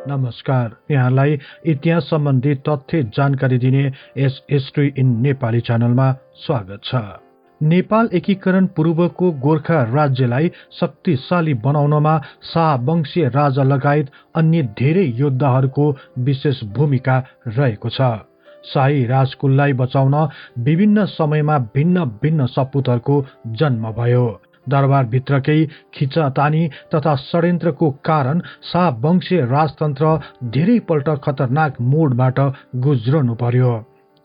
नमस्कार, यहाँलाई इतिहास सम्बन्धी तथ्य जानकारी दिने यस हिस्ट्री इन नेपाली च्यानलमा स्वागत छ। नेपाल एकीकरण पूर्वको गोर्खा राज्यलाई शक्तिशाली बनाउनमा शाहवंशीय राजा लगायत अन्य धेरै योद्धाहरूको विशेष भूमिका रहेको छ। शाही राजकुललाई बचाउन विभिन्न समयमा भिन्न भिन्न सपुतहरूको जन्म भयो। दरबारभित्रकै खिचातानी तथा षड्यन्त्रको कारण शाहवंशीय राजतन्त्र धेरैपल्ट खतरनाक मोडबाट गुज्रनु पर्यो।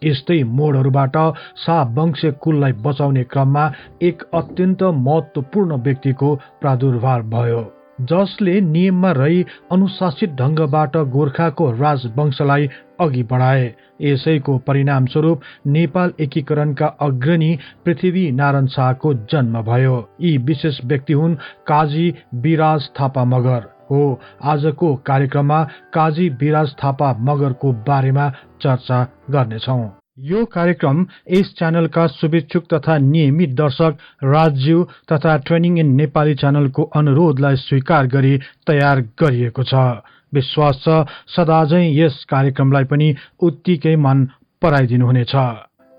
यस्तै मोडहरूबाट शाहवंशीय कुललाई बचाउने क्रममा एक अत्यन्त महत्त्वपूर्ण व्यक्तिको प्रादुर्भाव भयो, जसले नियममा रही अनुशासित ढंगबाट गोर्खाको राजवंशलाई अघि बढाए। यसैको परिणामस्वरूप नेपाल एकीकरणका अग्रणी पृथ्वी नारायण शाहको जन्म भयो। यी विशेष व्यक्ति हुन् काजी बिराज थापा मगर हो। आजको कार्यक्रममा काजी बिराज थापा मगरको बारेमा चर्चा गर्नेछौँ। यो कार्यक्रम यस च्यानलका शुभेच्छुक तथा नियमित दर्शक राजज्यू तथा ट्रेनिङ इन नेपाली च्यानलको अनुरोधलाई स्वीकार गरी तयार गरिएको छ। विश्वास छ सदाझै यस कार्यक्रमलाई पनि उत्तिकै मन पराइदिनुहुनेछ।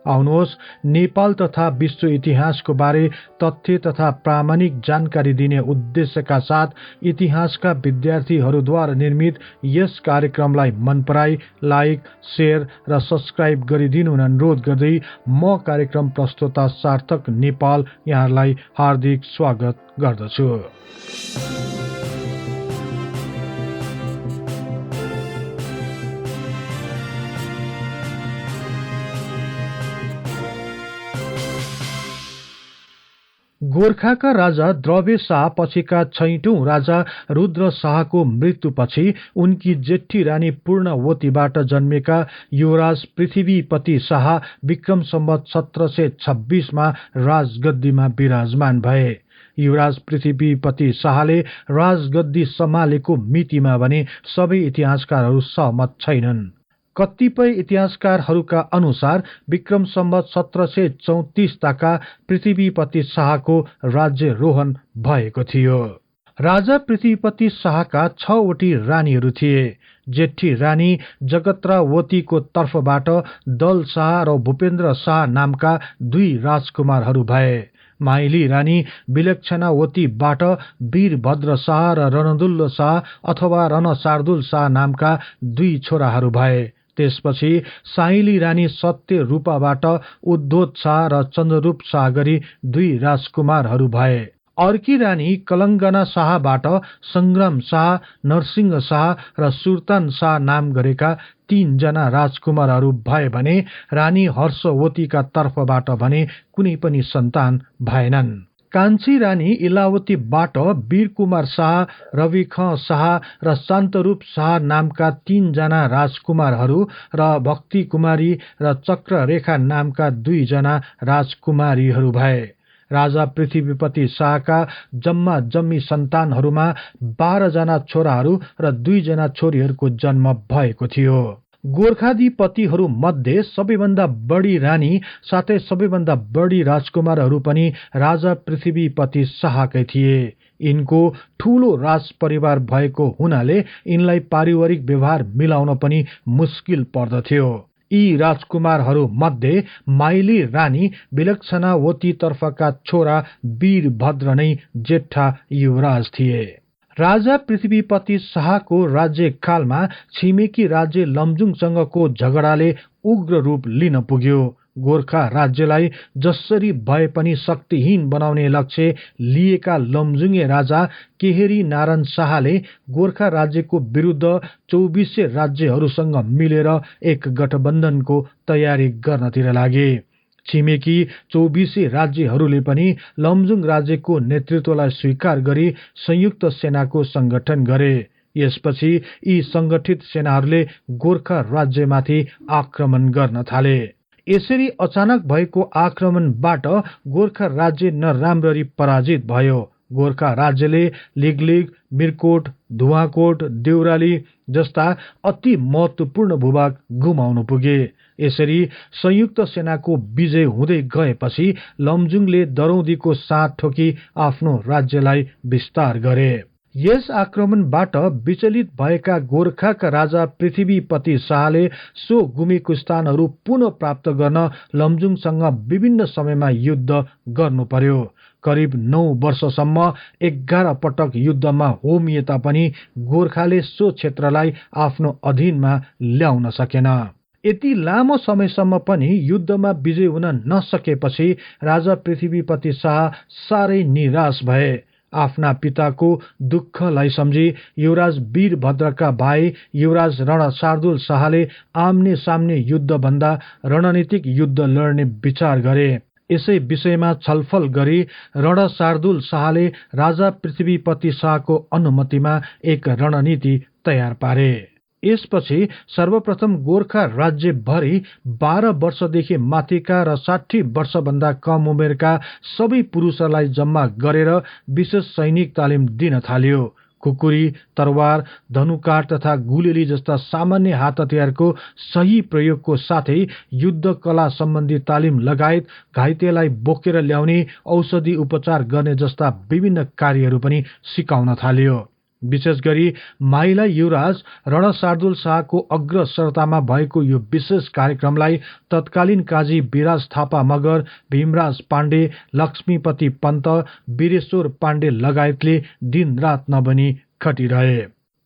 आउनुहोस्, नेपाल तथा विश्व इतिहासको बारे तथ्य तथा प्रामाणिक जानकारी दिने उद्देश्यका साथ इतिहासका विद्यार्थीहरूद्वारा निर्मित यस कार्यक्रमलाई मन पराई लाइक, शेयर र सब्स्क्राइब गरिदिनु अनुरोध गर्दै म कार्यक्रम प्रस्तोता सार्थक नेपाल यहाँलाई हार्दिक स्वागत गर्दछु। गोर्खाका राजा द्रव्य शाह पछिका 6औं राजा रुद्र शाहको मृत्युपछि उनकी जेठी रानी पूर्णवतीबाट जन्मेका युवराज पृथ्वीपति शाह विक्रम सम्वत 1726 मा राजगद्दीमा विराजमान भए। युवराज पृथ्वीपति शाहले राजगद्दी सम्हालेको मितिमा भने सबै इतिहासकारहरू सहमत छैनन्। कतिपय इतिहासकारहरूका अनुसार विक्रम सम्वत 1734 ताका पृथ्वीपति शाहको राज्यरोहण भएको थियो। राजा पृथ्वीपति शाहका 6वटी रानीहरू थिए। जेठी रानी जगत्रावतीको तर्फबाट दल शाह र भूपेन्द्र शाह नामका 2 राजकुमारहरू भए। माइली रानी विलक्षणावतीबाट वीरभद्र शाह र रणदुल्ल शाह अथवा रणशार्दुल शाह नामका 2 छोराहरू भए। त्यसपछि साइली रानी सत्य रूपाबाट उद्धोत शाह र चन्द्ररूप शाह गरी 2 राजकुमारहरू भए। अर्की रानी कलङ्गना शाहबाट संग्राम शाह, नरसिंह शाह र सुल्तान शाह नाम गरेका 3 जना राजकुमारहरू भए भने रानी हर्षवतीका तर्फबाट भने कुनै पनि सन्तान भएनन्। कान्छी रानी इलावतीबाट वीरकुमार शाह, रविख शाह र शान्तरूप शाह नामका 3 जना राजकुमारहरू र भक्ति कुमारी र चक्ररेखा नामका 2 जना राजकुमारीहरू भए। राजा पृथ्वीपति शाहका जम्मा जम्मी सन्तानहरूमा 12 जना छोराहरू र 2 जना छोरीहरूको जन्म भएको थियो। गोर्खाधिपतिहरू मध्ये सबैभन्दा बढी रानी साथै सबैभन्दा बढी राजकुमारहरू पनि राजा पृथ्वीपति शाहकै थिए। यिनको ठूलो राज परिवार भएको हुनाले यिनलाई पारिवारिक व्यवहार मिलाउन पनि मुस्किल पर्दथ्यो। यी राजकुमारहरू मध्ये माइली रानी विलक्षणावती तर्फका छोरा वीरभद्र नै जेठा युवराज थिए। राजा पृथ्वीपति शाहको राज्यकालमा छिमेकी राज्य लमजुङसँगको झगडाले उग्र रूप लिन पुग्यो। गोर्खा राज्यलाई जसरी भए पनि शक्तिहीन बनाउने लक्ष्य लिएका लमजुङे राजा केहेरी नारायण शाहले गोर्खा राज्यको विरुद्ध 24 राज्यहरूसँग मिलेर एक गठबन्धनको तयारी गर्नतिर लागे। छिमेकी 24 राज्यहरूले पनि लमजुङ राज्यको नेतृत्वलाई स्वीकार गरी संयुक्त सेनाको संगठन गरे। यसपछि यी संगठित सेनाहरूले गोर्खा राज्यमाथि आक्रमण गर्न थाले। यसरी अचानक भएको आक्रमणबाट गोर्खा राज्य नराम्ररी पराजित भयो। गोर्खा राज्यले लिगलिग, मिरकोट, धुवाकोट, देउराली जस्ता अति महत्वपूर्ण भूभाग गुमाउनु पुगे। यसरी संयुक्त सेनाको विजय हुँदै गएपछि लमजुङले दरौदीको साथ ठोकी आफ्नो राज्यलाई विस्तार गरे। यस आक्रमणबाट विचलित भएका गोर्खाका राजा पृथ्वीपति शाहले सो गुमेको स्थानहरू पुनः प्राप्त गर्न लमजुङसँग विभिन्न समयमा युद्ध गर्नु पर्यो। करिब 9 वर्षसम्म 11 पटक युद्धमा होमिए तापनि गोर्खाले सो क्षेत्रलाई आफ्नो अधीनमा ल्याउन सकेन। यति लामो समयसम्म पनि युद्धमा विजय हुन नसकेपछि राजा पृथ्वीपति शाह साह्रै निराश भए। आफ्ना पिताको दुःखलाई सम्झी युवराज वीरभद्रका भाइ युवराज रण शार्दुल शाहले आम्ने सामने युद्धभन्दा रणनीतिक युद्ध लड्ने विचार गरे। यसै विषयमा छलफल गरी रण शार्दुल शाहले राजा पृथ्वीपति शाहको अनुमतिमा एक रणनीति तयार पारे। यसपछि सर्वप्रथम गोर्खा राज्यभरि 12 वर्षदेखि माथिका र 60 वर्षभन्दा कम उमेरका सबै पुरुषहरूलाई जम्मा गरेर विशेष सैनिक तालिम दिन थाल्यो। खुकुरी, तरवार, धनुकाँड तथा गुलेली जस्ता सामान्य हात हतियारको सही प्रयोगको साथै युद्ध कला सम्बन्धी तालिम लगायत घाइतेलाई बोकेर ल्याउने, औषधि उपचार गर्ने जस्ता विभिन्न कार्यहरू पनि सिकाउन थाल्यो। विशेष गरी माइला युवराज रण शार्दुल शाहको अग्रसरतामा भएको यो विशेष कार्यक्रमलाई तत्कालीन काजी विराज थापा मगर, भीमराज पाण्डे, लक्ष्मीपति पन्त, वीरेश्वर पाण्डे लगायतले दिनरात नबनी खटिरहे।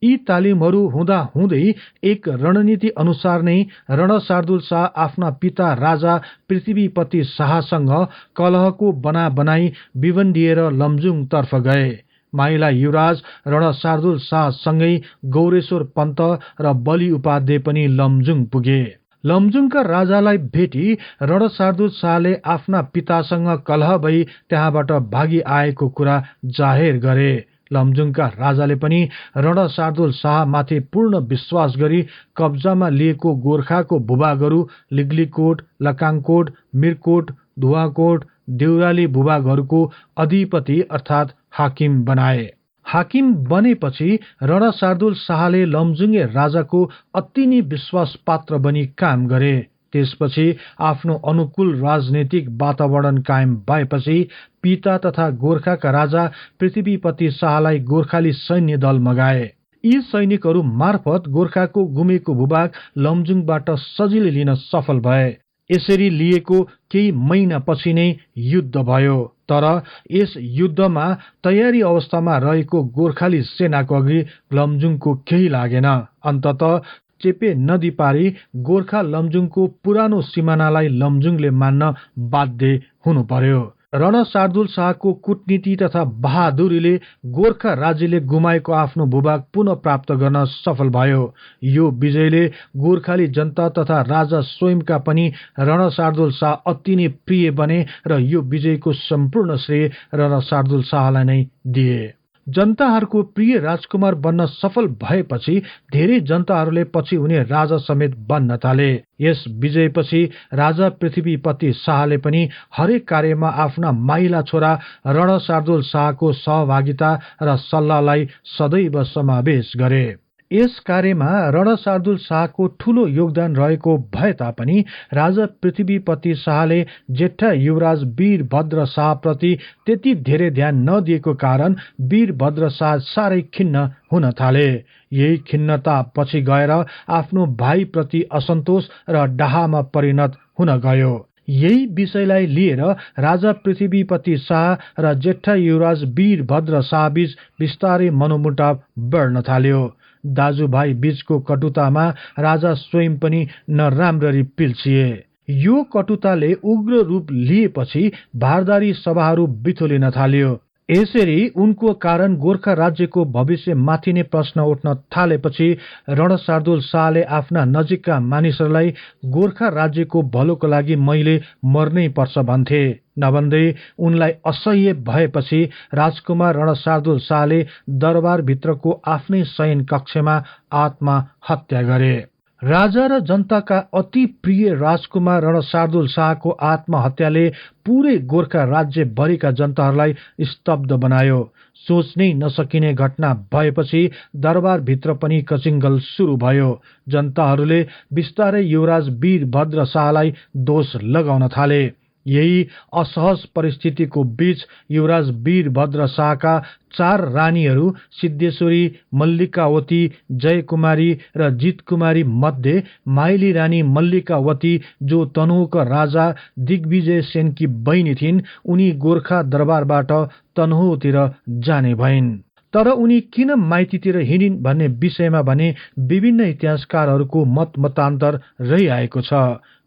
यी तालिमहरू हुँदा हुँदै एक रणनीति अनुसार नै रण शार्दुल शाह आफ्ना पिता राजा पृथ्वीपति शाहसँग कलहको बनाई भिवन्डिएर लमजुङ तर्फ गए। माइला युवराज रण शार्दुल शाहसँगै गौरेश्वर पन्त र बलि उपाध्याय पनि लमजुङ पुगे। लमजुङका राजालाई भेटी रण शार्दुल शाहले आफ्ना पितासँग कलह भई त्यहाँबाट भागी आएको कुरा जाहेर गरे। लमजुङका राजाले पनि रण शार्दुल शाह माथि पूर्ण विश्वास गरी कब्जामा लिएको गोर्खाको भूभागहरू लिग्लीकोट, लकाङकोट, मिरकोट, धुवाकोट, देउराली भूभागहरूको अधिपति अर्थात् हाकिम बनाए। हाकिम बनेपछि रण शार्दुल शाहले लमजुङे राजाको अति नै विश्वास पात्र बनी काम गरे। त्यसपछि आफ्नो अनुकूल राजनीतिक वातावरण कायम भएपछि पिता तथा गोर्खाका राजा पृथ्वीपति शाहलाई गोर्खाली सैन्य दल मगाए। यी सैनिकहरू मार्फत गोर्खाको गुमेको भूभाग लमजुङबाट सजिलै लिन सफल भए। यसरी लिएको केही महिनापछि नै युद्ध भयो। तर यस युद्धमा तयारी अवस्थामा रहेको गोर्खाली सेनाको अघि लमजुङको केही लागेन। अन्ततः चेपे नदी पारी गोर्खा लमजुङको पुरानो सिमानालाई लमजुङले मान्न बाध्य हुनु पर्यो। रण शार्दुल शाहको कूटनीति तथा बहादुरीले गोर्खा राज्यले गुमाएको आफ्नो भूभाग पुनः प्राप्त गर्न सफल भयो। यो विजयले गोर्खाली जनता तथा राजा स्वयंका पनि रण शार्दुल शाह अति नै प्रिय बने र यो विजयको सम्पूर्ण श्रेय रण शार्दुल शाहलाई नै दिए। जनताहरूको प्रिय राजकुमार बन्न सफल भएपछि धेरै जनताहरूले पछि उनी राजा समेत बन्न थाले। यस विजयपछि राजा पृथ्वीपति शाहले पनि हरेक कार्यमा आफ्ना माइला छोरा रण शार्दुल शाहको सहभागिता र सल्लाहलाई सदैव समावेश गरे। यस कार्यमा रण शार्दुल शाहको ठूलो योगदान रहेको भए तापनि राजा पृथ्वीपति शाहले जेठा युवराज वीरभद्र शाहप्रति त्यति धेरै ध्यान नदिएको कारण वीरभद्र शाह साह्रै खिन्न हुन थाले। यही खिन्नता पछि गएर आफ्नो भाइप्रति असन्तोष र डाहामा परिणत हुन गयो। यही विषयलाई लिएर राजा पृथ्वीपति शाह र जेठा युवराज वीरभद्र शाहबीच बिस्तारै मनोमुटाव बढ्न थाल्यो। दाजुभाइ बीचको कटुतामा राजा स्वयं पनि नराम्ररी पिल्सिए। यो कटुताले उग्र रूप लिएपछि भारदारी सभाहरू बिथोलिन थाल्यो। यसरी उनको कारण गोर्खा राज्यको भविष्य माथि नै प्रश्न उठ्न थालेपछि रण शार्दुल शाहले आफ्ना नजिकका मानिसहरूलाई गोर्खा राज्यको भलोको लागि मैले मर्नै पर्छ भन्थे। नभन्दै उनलाई असह्य भएपछि राजकुमार रण शार्दुल शाहले दरबार भित्रको आफ्नै शयन कक्षमा आत्महत्या गरे। राजा र जनताका अति प्रिय राजकुमार रण शार्दुल शाहको आत्महत्याले पूरै गोर्खा राज्य भरिका जनताहरूलाई स्तब्ध बनायो। सोच्नै नसकिने घटना भएपछि दरबार भित्र पनि कचिङ्गल सुरु भयो। जनताहरूले बिस्तारै युवराज वीरभद्र शाहलाई दोष लगाउन थाले। यही असहज परिस्थितिको बीच युवराज वीरभद्र शाहका 4 रानीहरू सिद्धेश्वरी, मल्लिकावती, जयकुमारी र जितकुमारी मध्ये माइली रानी मल्लिकावती, जो तनहुका राजा दिग्विजय सेनकी बहिनी थिइन्, उनी गोर्खा दरबारबाट तनहुतिर जाने भइन्। तर उनी किन माइतीतिर हिँडिन् भन्ने विषयमा भने विभिन्न इतिहासकारहरूको मतान्तर रहिआएको छ।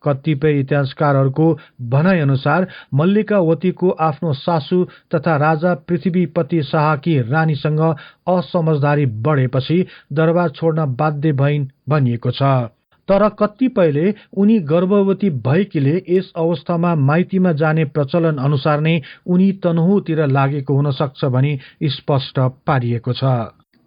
कतिपय इतिहासकारहरूको भनाइअनुसार मल्लिकावतीको आफ्नो सासू तथा राजा पृथ्वीपति शाहकी रानीसँग असमझदारी बढेपछि दरबार छोड्न बाध्य भइन् भनिएको छ। तर कतिपयले उनी गर्भवती भएकीले यस अवस्थामा माइतीमा जाने प्रचलन अनुसार नै उनी तनहुतिर लागेको हुन सक्छ भनी स्पष्ट पारिएको छ।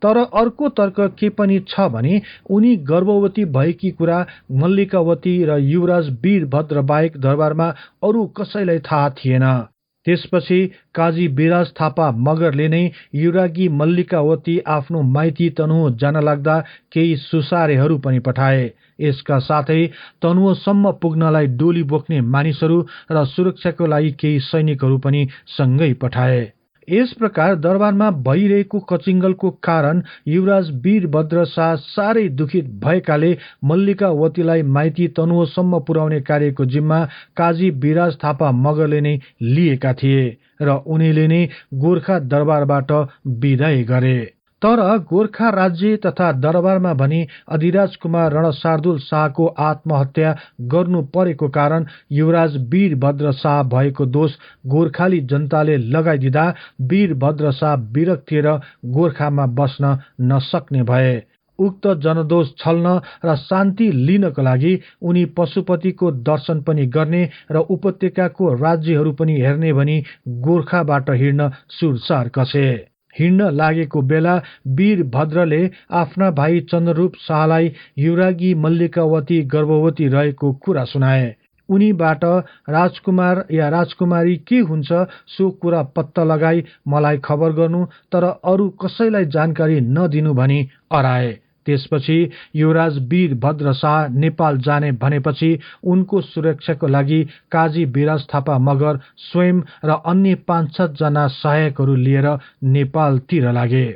तर अर्को तर्क के पनि छ भने उनी गर्भवती भएकी कुरा मल्लिकावती र युवराज वीरभद्र बाहेक दरबारमा अरू कसैलाई थाहा थिएन। त्यसपछि काजी बिराज थापा मगरले नै युवरागी मल्लिकावती आफ्नो माइती तनहुँ जान लाग्दा केही सुसारेहरू पनि पठाए। यसका साथै तनहुँसम्म पुग्नलाई डोली बोक्ने मानिसहरू र सुरक्षाको लागि केही सैनिकहरू पनि सँगै पठाए। यस प्रकार दरबारमा भइरहेको कचिङ्गलको कारण युवराज वीरभद्र शाह साह्रै दुखित भएकाले मल्लिकावतीलाई माइती तनहुँसम्म पुर्याउने कार्यको जिम्मा काजी बिराज थापा मगरले नै लिएका थिए र उनीले नै गोर्खा दरबारबाट विदाई गरे। तर गोर्खा राज्य तथा दरबारमा भने अधिराज कुमार रणशार्दुल शाहको आत्महत्या गर्नु परेको कारण युवराज वीरभद्र शाह भएको दोष गोर्खाली जनताले लगाइदिँदा वीरभद्र शाह विरक्तिएर गोर्खामा बस्न नसक्ने भए। उक्त जनदोष छल्न र शान्ति लिनको लागि उनी पशुपतिको दर्शन पनि गर्ने र उपत्यकाको राज्यहरू पनि हेर्ने भनी गोर्खाबाट हिँड्न सुरसार कसे। हिँड्न लागेको बेला वीरभद्रले आफ्ना भाइ चन्द्ररूप शाहलाई युवरागी मल्लिकावती गर्भवती रहेको कुरा सुनाए। उनीबाट राजकुमार या राजकुमारी के हुन्छ सो कुरा पत्ता लगाई मलाई खबर गर्नु, तर अरू कसैलाई जानकारी नदिनु भनी अराए। त्यसपछि युवराज वीरभद्र शाह नेपाल जाने भनेपछि उनको सुरक्षाको लागि काजी बिराज थापा मगर स्वयं र अन्य 5-7 जना सहायकहरू लिएर नेपालतिर लागे।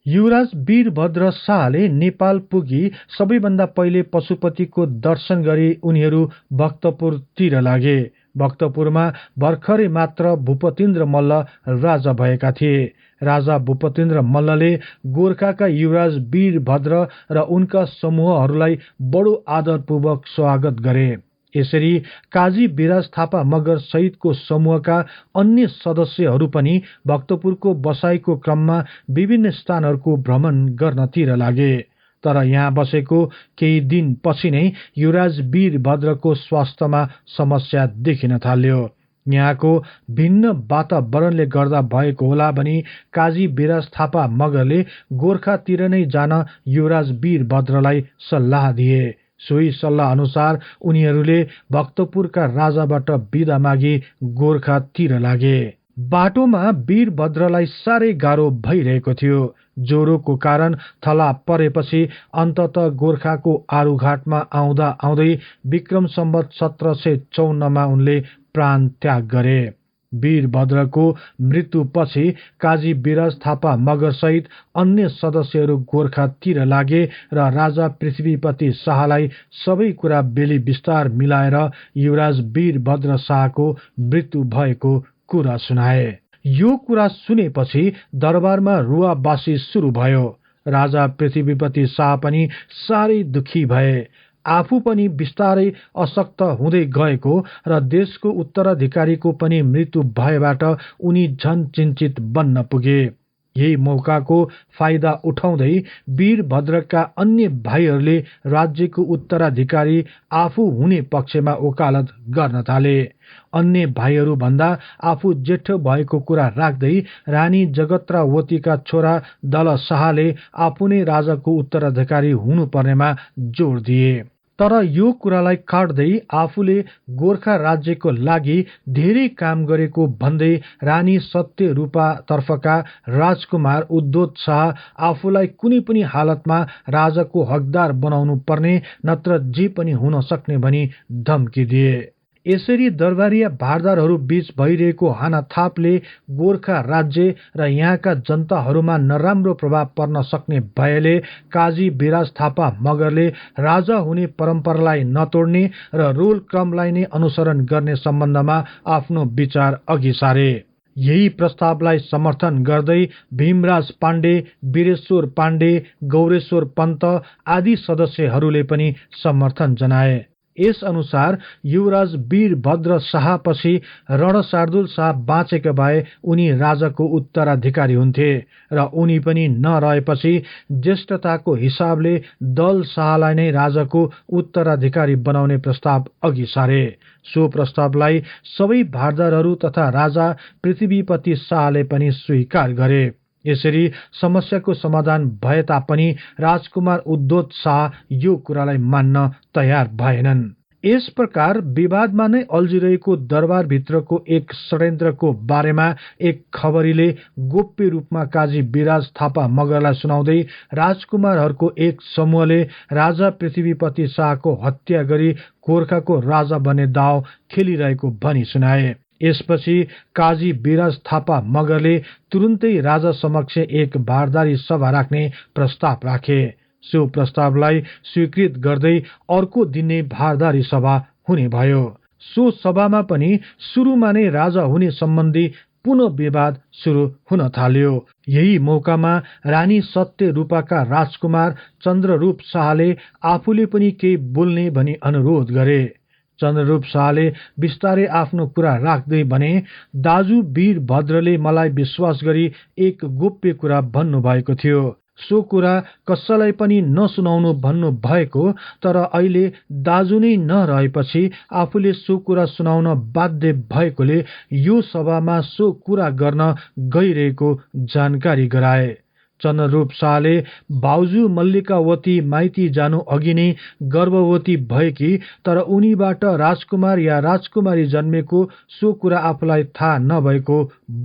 युवराज वीरभद्र शाहले नेपाल पुगी सबैभन्दा पहिले पशुपतिको दर्शन गरी उनीहरू भक्तपुरतिर लागे। भक्तपुरमा भर्खरै मात्र भूपतिन्द्र मल्ल राजा भएका थिए। राजा भूपतिन्द्र मल्लले गोर्खाका युवराज वीरभद्र र उनका समूहहरूलाई बडो आदरपूर्वक स्वागत गरे। यसरी काजी बिराज थापा मगर सहितको समूहका अन्य सदस्यहरू पनि भक्तपुरको बसाईको क्रममा विभिन्न स्थानहरूको भ्रमण गर्नतिर लागे। तर यहाँ बसेको केही दिन पछि नै युवराज वीरभद्रको स्वास्थ्यमा समस्या देखिन थाल्यो। यहाँको भिन्न वातावरणले गर्दा भएको होला भनी काजी बिराज थापा मगरले गोर्खातिर नै जान युवराज वीरभद्रलाई सल्लाह दिए। सोही सल्लाह अनुसार उनीहरूले भक्तपुरका राजाबाट बिदा मागी गोर्खातिर लागे। बाटोमा वीरभद्रलाई साह्रै गाह्रो भइरहेको थियो। ज्वरोको कारण थला परेपछि अन्ततः गोर्खाको आरुघाटमा आउँदा आउँदै विक्रम सम्वत 1754 उनले प्राण त्याग गरे। वीरभद्रको मृत्युपछि काजी बिराज थापा मगर सहित अन्य सदस्यहरू गोर्खातिर लागे र राजा पृथ्वीपति शाहलाई सबै कुरा बेली विस्तार मिलाएर युवराज वीरभद्र शाहको मृत्यु भएको कुरा सुनाए। यो कुरा सुनेपछि दरबारमा रुवाबासी सुरु भयो। राजा पृथ्वीपति शाह पनि साह्रै दुखी भए। आफू पनि बिस्तारै अशक्त हुँदै गएको र देशको उत्तराधिकारीको पनि मृत्यु भएबाट उनी झन चिन्तित बन्न पुगे। यही मौकाको फाइदा उठाउँदै वीरभद्रका अन्य भाइहरूले राज्यको उत्तराधिकारी आफू हुने पक्षमा वकालत गर्न थाले। अन्य भाइहरू भन्दा आफू जेठो भएको कुरा राख्दै रानी जगत्रावतीका छोरा दल शाहले आफू नै राजाको उत्तराधिकारी हुनुपर्नेमा जोड दिए। तर यो कुरालाई काट्दै आफूले गोर्खा राज्यको लागि धेरै काम गरेको भन्दै रानी सत्यरूपा तर्फका राजकुमार उद्धोत शाह आफूलाई कुनै पनि हालतमा राजाको हकदार बनाउनु पर्ने, नत्र जे पनि हुन सक्ने भनी धम्की दिए। यसरी दरबारिया भारदारहरू बीच भइरहेको हानाथापले गोर्खा राज्य र यहाँका जनताहरूमा नराम्रो प्रभाव पर्न सक्ने भएले काजी बिराज थापा मगरले राजा हुने परम्परालाई नतोड्ने र रोल क्रमलाई नै अनुसरण गर्ने सम्बन्धमा आफ्नो विचार अघि सारे। यही प्रस्तावलाई समर्थन गर्दै भीमराज पाण्डे, वीरेश्वर पाण्डे, गौरेश्वर पन्त आदि सदस्यहरूले पनि समर्थन जनाए। यस अनुसार युवराज वीरभद्र शाहपछि रणशार्दुल शाह बाँचेका भए उनी राजाको उत्तराधिकारी हुन्थे र उनी पनि नरहेपछि ज्येष्ठताको हिसाबले दल शाहलाई नै राजाको उत्तराधिकारी बनाउने प्रस्ताव अघि सारे। सो प्रस्तावलाई सबै भारदारहरू तथा राजा पृथ्वीपति शाहले पनि स्वीकार गरे। यसरी समस्याको समाधान भए तापनि राजकुमार उद्धोत शाह यो कुरालाई मान्न तयार भएनन्। यस प्रकार विवादमा नै अल्झिरहेको दरबारभित्रको एक षड्यन्त्रको बारेमा एक खबरीले गोप्य रूपमा काजी बिराज थापा मगरलाई सुनाउँदै राजकुमारहरूको एक समूहले राजा पृथ्वीपति शाहको हत्या गरी गोर्खाको राजा बन्ने दाव खेलिरहेको भनी सुनाए। यसपछि काजी बिराज थापा मगरले तुरुन्तै राजा समक्ष एक भारदारी सभा राख्ने प्रस्ताव राखे। सो प्रस्तावलाई स्वीकृत गर्दै अर्को दिन नै भारदारी सभा हुने भयो। सो सभामा पनि सुरुमा नै राजा हुने सम्बन्धी पुनः विवाद सुरु हुन थाल्यो। यही मौकामा रानी सत्य रूपाका राजकुमार चन्द्ररूप शाहले आफूले पनि केही बोल्ने भनी अनुरोध गरे। चन्द्ररूप शाहले बिस्तारै आफ्नो कुरा राख्दै भने, दाजु वीरभद्रले मलाई विश्वास गरी एक गोप्य कुरा भन्नु भएको थियो। सो कुरा कसैलाई पनि नसुनाउनु भन्नु भएको, तर अहिले दाजु नै नरहेपछि आफूले सो कुरा सुनाउन बाध्य भएकोले यो सभामा सो कुरा गर्न गइरहेको जानकारी गराए। चन्द्ररूप शाहले बाउजू मल्लिकावती माइती जानु अघि नै गर्भवती भएकी तर उनीबाट राजकुमार या राजकुमारी जन्मेको सो कुरा आफूलाई थाहा नभएको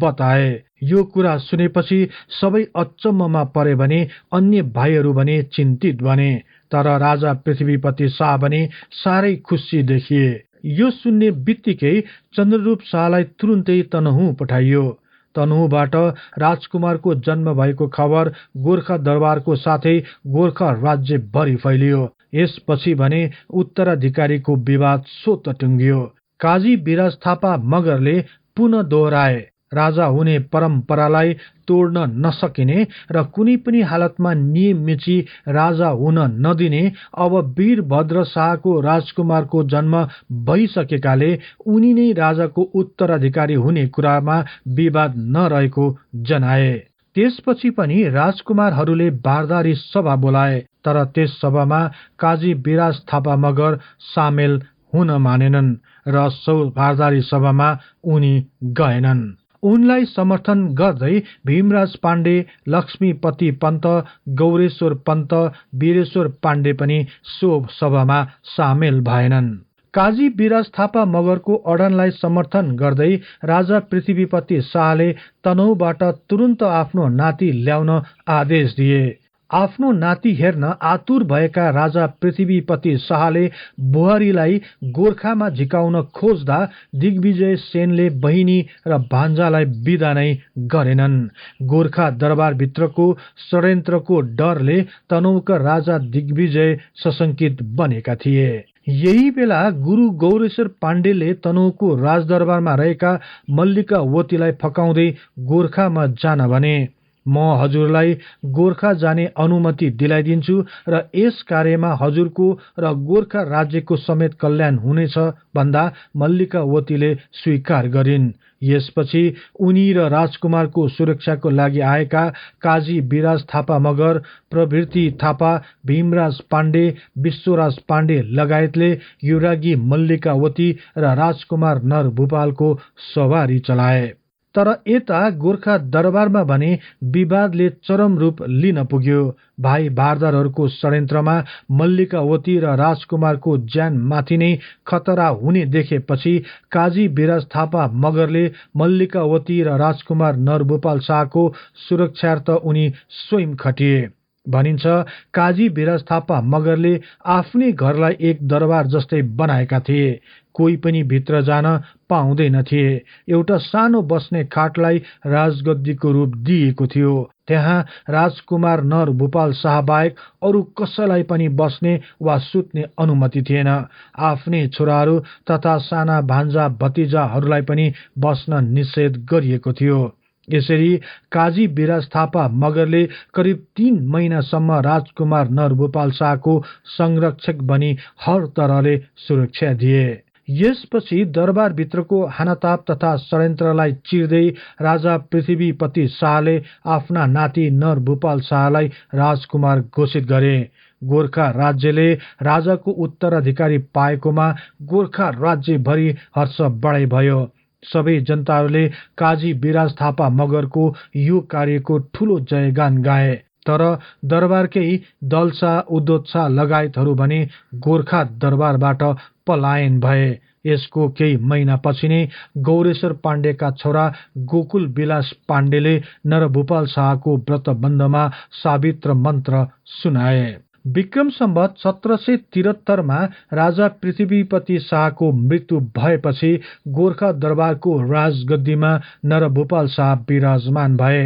बताए। यो कुरा सुनेपछि सबै अचम्ममा परे भने अन्य भाइहरू भने चिन्तित बने, तर राजा पृथ्वीपति शाह भने साह्रै खुसी देखिए। यो सुन्ने बित्तिकै चन्द्ररूप शाहलाई तुरुन्तै तनहुँ पठाइयो। तनहुँबाट राजकुमारको जन्म भएको खबर गोर्खा दरबारको साथै गोर्खा राज्य भरि फैलियो। यसपछि भने उत्तराधिकारीको विवाद सोत टुङ्गियो। काजी बिराज थापा मगरले पुनः दोहोराए, राजा हुने परम्परालाई तोड्न नसकिने र कुनै पनि हालतमा नियम मिची राजा हुन नदिने अब वीरभद्र शाहको राजकुमारको जन्म भइसकेकाले उनी नै राजाको उत्तराधिकारी हुने कुरामा विवाद नरहेको जनाए। त्यसपछि पनि राजकुमारहरूले भारदारी सभा बोलाए, तर त्यस सभामा काजी बिराज थापा मगर सामेल हुन मानेनन् र सो भारदारी सभामा उनी गएनन्। उनलाई समर्थन गर्दै भीमराज पाण्डे, लक्ष्मीपति पन्त, गौरेश्वर पन्त, वीरेश्वर पाण्डे पनि सो सभामा सामेल भएनन्। काजी बिराज थापा मगरको अडनलाई समर्थन गर्दै राजा पृथ्वीपति शाहले तनहुँबाट तुरुन्त आफ्नो नाति ल्याउन आदेश दिए। आफ्नो नाति हेर्न आतुर भएका राजा पृथ्वीपति शाहले बुहारीलाई गोर्खामा झिकाउन खोज्दा दिग्विजय सेनले बहिनी र भान्जालाई बिदा नै गरेनन्। गोर्खा दरबारभित्रको षड्यन्त्रको डरले तनहुँका राजा दिग्विजय सशंकित बनेका थिए। यही बेला गुरु गौरेश्वर पाण्डेले तनहुँको राजदरबारमा रहेका मल्लिकावतीलाई फकाउँदै गोर्खामा जान भने, म हजुरलाई गोर्खा जाने अनुमति दिलाइदिन्छु र यस कार्यमा हजुरको र गोर्खा राज्यको समेत कल्याण हुनेछ भन्दा मल्लिकावतीले स्वीकार गरिन्। यसपछि उनी र राजकुमारको सुरक्षाको लागि आएका काजी बिराज थापा मगर, प्रभृति थापा, भीमराज पाण्डे, विश्वराज पाण्डे लगायतले युवरागी मल्लिकावती र राजकुमार नरभूपालको सवारी चलाए। तर यता गोर्खा दरबारमा भने विवादले चरम रूप लिन पुग्यो। भाइ भारदारहरूको षड्यन्त्रमा मल्लिकावती र राजकुमारको ज्यान माथि नै खतरा हुने देखेपछि काजी बिराज थापा मगरले मल्लिकावती र राजकुमार नरभूपाल शाहको सुरक्षार्थ उनी स्वयं खटिए। भनिन्छ काजी बिराज थापा मगरले आफ्नै घरलाई एक दरबार जस्तै बनाएका थिए। कोही पनि भित्र जान पाउँदैन थिए। एउटा सानो बस्ने खाटलाई राजगद्दीको रूप दिएको थियो। त्यहाँ राजकुमार नरभूपाल शाह बाहेक अरू कसैलाई पनि बस्ने वा सुत्ने अनुमति थिएन। आफ्नै छोराहरू तथा साना भान्जा भतिजाहरूलाई पनि बस्न निषेध गरिएको थियो। यसरी काजी बिराज थापा मगरले करिब 3 महिनासम्म राजकुमार नरभूपाल शाहको संरक्षक बनी हर तरहले सुरक्षा दिए। यसपछि दरबारभित्रको हानाताप तथा षड्यन्त्रलाई चिर्दै राजा पृथ्वीपति शाहले आफ्ना नाति नरभूपाल शाहलाई राजकुमार घोषित गरे। गोर्खा राज्यले राजाको उत्तराधिकारी पाएकोमा गोर्खा राज्यभरि हर्ष बढाइ भयो। सबै जनताहरूले काजी बिराज थापा मगरको यो कार्यको ठूलो जयगान गाए। तर दरबारकै दलसा उदोत्सा लगायतहरू भने गोर्खा दरबारबाट पलायन भए। यसको केही महिनापछि नै गौरेश्वर पाण्डेका छोरा गोकुल विलास पाण्डेले नरभूपाल शाहको व्रतबन्धमा सावित्र मन्त्र सुनाए। विक्रम सम्वत 1773 राजा पृथ्वीपति शाहको मृत्यु भएपछि गोर्खा दरबारको राजगद्दीमा नरभूपाल शाह विराजमान भए।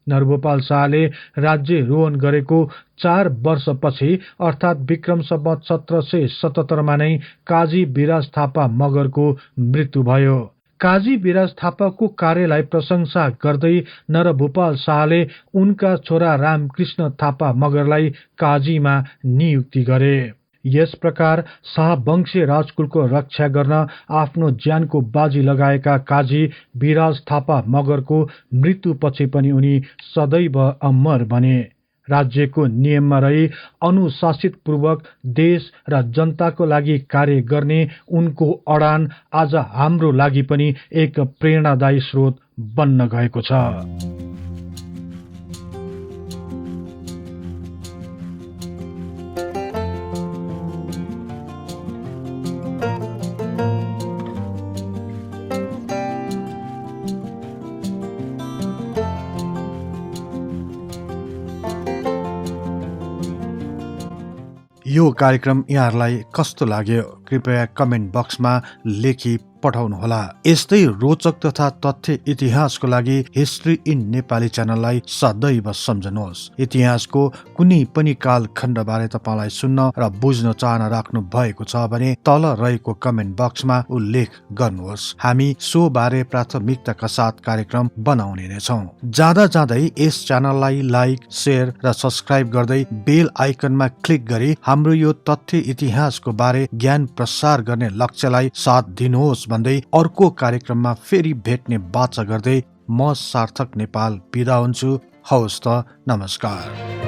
नरभूपाल शाहले राज्य रोहन गरेको 4 वर्षपछि अर्थात् विक्रम सम्वत 1777 नै काजी बिराज थापा मगरको मृत्यु भयो। काजी बिराज थापाको कार्यलाई प्रशंसा गर्दै नरभूपाल शाहले उनका छोरा रामकृष्ण थापा मगरलाई काजीमा नियुक्ति गरे। यस प्रकार शाहवंशीय राजकुलको रक्षा गर्न आफ्नो ज्यानको बाजी लगाएका काजी बिराज थापा मगरको मृत्युपछि पनि उनी सदैव अमर बने। राज्यको नियममा रही अनुशासितपूर्वक देश र जनताको लागि कार्य गर्ने उनको अडान आज हाम्रो लागि पनि एक प्रेरणादायी स्रोत बन्न गएको छ। यो कार्यक्रम यहाँहरूलाई कस्तो लाग्यो कृपया कमेन्ट बक्समा लेखी पठाउनुहोला। यस्तै रोचक तथा तथ्य इतिहासको लागि हिस्ट्री इन नेपाली च्यानललाई सदैव सम्झनुहोस्। इतिहासको कुनै पनि कालखण्ड बारे तपाईलाई सुन्न र बुझ्न चाहना राख्नु भएको छ भने तल रहेको कमेन्ट बक्समा उल्लेख गर्नुहोस्। हामी सो बारे प्राथमिकताका साथ कार्यक्रम बनाउने नै छौं। जाँदा जाँदै यस च्यानललाई लाइक, शेयर र सब्स्क्राइब गर्दै बेल आइकनमा क्लिक गरी हाम्रो यो तथ्य इतिहासको बारे ज्ञान प्रसार गर्ने लक्ष्यलाई साथ दिनुहोस् भन्दै अर्को कार्यक्रममा फेरि भेट्ने बाचा गर्दै म सार्थक नेपाल बिदा हुन्छु। हवस् त, नमस्कार।